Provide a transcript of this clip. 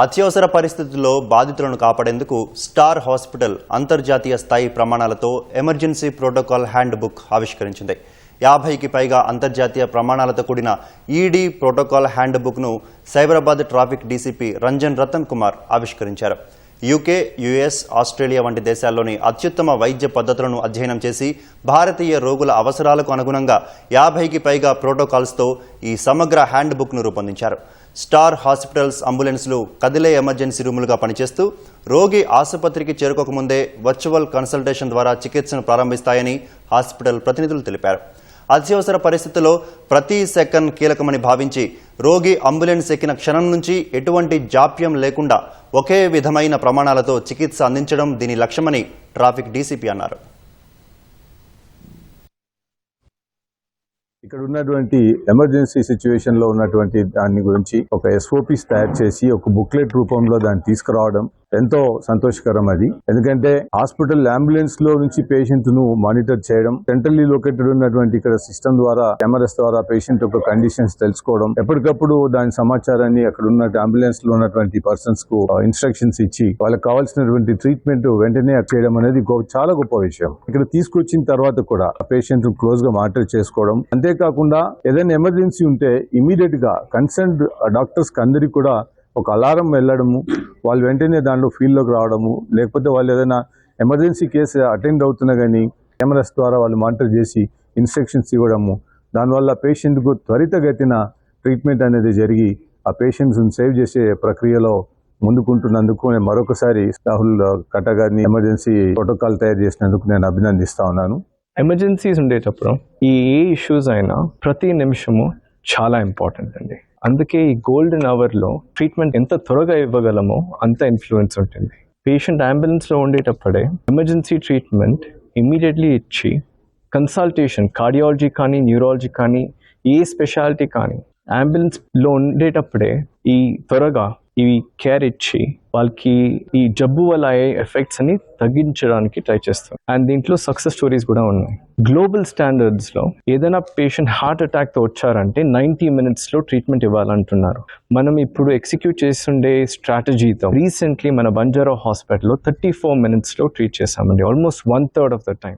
అత్యవసర పరిస్థితుల్లో బాధితులను కాపాడేందుకు స్టార్ హాస్పిటల్ అంతర్జాతీయ స్థాయి ప్రమాణాలతో ఎమర్జెన్సీ ప్రోటోకాల్ హ్యాండ్ బుక్ ఆవిష్కరించింది. 50కి పైగా అంతర్జాతీయ ప్రమాణాలతో కూడిన ఈడీ ప్రోటోకాల్ హ్యాండ్ బుక్ను సైబరాబాద్ ట్రాఫిక్ డీసీపీ రంజన్ రతన్ కుమార్ ఆవిష్కరించారు. యూకే, యుఎస్, ఆస్ట్రేలియా వంటి దేశాల్లోని అత్యుత్తమ వైద్య పద్ధతులను అధ్యయనం చేసి భారతీయ రోగుల అవసరాలకు అనుగుణంగా 50కి పైగా ప్రోటోకాల్స్తో ఈ సమగ్ర హ్యాండ్ బుక్ను రూపొందించారు. స్టార్ హాస్పిటల్స్ అంబులెన్స్లు కదిలే ఎమర్జెన్సీ రూములుగా పనిచేస్తూ రోగి ఆసుపత్రికి చేరుకోకముందే వర్చువల్ కన్సల్టేషన్ ద్వారా చికిత్సను ప్రారంభిస్తాయని హాస్పిటల్ ప్రతినిధులు తెలిపారు. అత్యవసర పరిస్థితుల్లో ప్రతి సెకండ్ కీలకమని భావించి రోగి అంబులెన్స్ ఎక్కిన క్షణం నుంచి ఎటువంటి జాప్యం లేకుండా ఒకే విధమైన ప్రమాణాలతో చికిత్స అందించడం దీని లక్ష్యమని ట్రాఫిక్ డీసీపీ అన్నారు. ఇక్కడ ఉన్నటువంటి ఎమర్జెన్సీ సిచ్యువేషన్ లో ఉన్నటువంటి దాని గురించి ఒక ఎస్ఓపీస్ తయారు చేసి ఒక బుక్లెట్ రూపంలో దాన్ని తీసుకురావడం ఎంతో సంతోషకరం. అది ఎందుకంటే హాస్పిటల్ అంబులెన్స్ లో నుంచి పేషెంట్ ను మానిటర్ చేయడం, సెంట్రల్లీ లొకేటెడ్ ఉన్నటువంటి ఇక్కడ సిస్టమ్ ద్వారా కెమెరాస్ ద్వారా పేషెంట్ యొక్క కండిషన్స్ తెలుసుకోవడం, ఎప్పటికప్పుడు దాని సమాచారాన్ని అక్కడ ఉన్న అంబులెన్స్ లో ఉన్నటువంటి పర్సన్స్ కు ఇన్స్ట్రక్షన్స్ ఇచ్చి వాళ్ళకి కావాల్సినటువంటి ట్రీట్మెంట్ వెంటనే చేయడం అనేది చాలా గొప్ప విషయం. ఇక్కడ తీసుకొచ్చిన తర్వాత కూడా పేషెంట్ క్లోజ్ గా మానిటర్ చేసుకోవడం, అంతేకాకుండా ఏదైనా ఎమర్జెన్సీ ఉంటే ఇమీడియట్ గా కన్సర్న్డ్ డాక్టర్స్ కి అందరికి కూడా ఒక అలారం వెళ్ళడము, వాళ్ళు వెంటనే దాంట్లో ఫీల్డ్లోకి రావడము, లేకపోతే వాళ్ళు ఏదైనా ఎమర్జెన్సీ కేసు అటెండ్ అవుతున్నా కానీ కెమెరాస్ ద్వారా వాళ్ళు మానిటర్ చేసి ఇన్స్ట్రక్షన్స్ ఇవ్వడము, దానివల్ల పేషెంట్కు త్వరితగతిన ట్రీట్మెంట్ అనేది జరిగి ఆ పేషెంట్స్ని సేవ్ చేసే ప్రక్రియలో ముందుకుంటున్నందుకు నేను మరొకసారి రాహుల్ కట్టా గారిని ఎమర్జెన్సీ ప్రోటోకాల్ తయారు చేసినందుకు నేను అభినందిస్తా ఉన్నాను. ఎమర్జెన్సీస్ ఉండేటప్పుడు ఏ ఇష్యూస్ అయినా ప్రతి నిమిషము చాలా ఇంపార్టెంట్ అండి. అందుకే ఈ గోల్డెన్ అవర్లో ట్రీట్మెంట్ ఎంత త్వరగా ఇవ్వగలమో అంత ఇన్ఫ్లుయెన్స్ ఉంటుంది. పేషెంట్ అంబులెన్స్లో ఉండేటప్పుడే ఎమర్జెన్సీ ట్రీట్మెంట్ ఇమ్మీడియట్లీ ఇచ్చి కన్సల్టేషన్ కార్డియాలజీ కానీ న్యూరాలజీ కానీ ఏ స్పెషాలిటీ కానీ అంబులెన్స్లో ఉండేటప్పుడే ఈ త్వరగా ఈ కేర్ ఇచ్చి వాళ్ళకి ఈ జబ్బు వల్ల అయ్యే ఎఫెక్ట్స్ అని తగ్గించడానికి ట్రై చేస్తాం. అండ్ దీంట్లో సక్సెస్ స్టోరీస్ కూడా ఉన్నాయి. గ్లోబల్ స్టాండర్డ్స్లో ఏదైనా పేషెంట్ హార్ట్ అటాక్తో వచ్చారంటే 90 minutesలో ట్రీట్మెంట్ ఇవ్వాలంటున్నారు. మనం ఇప్పుడు ఎగ్జిక్యూట్ చేస్తుండే స్ట్రాటజీతో రీసెంట్లీ మన బంజారా హాస్పిటల్లో 34 minutesలో ట్రీట్ చేశామండి, ఆల్మోస్ట్ 1/3 ఆఫ్ ద టైం.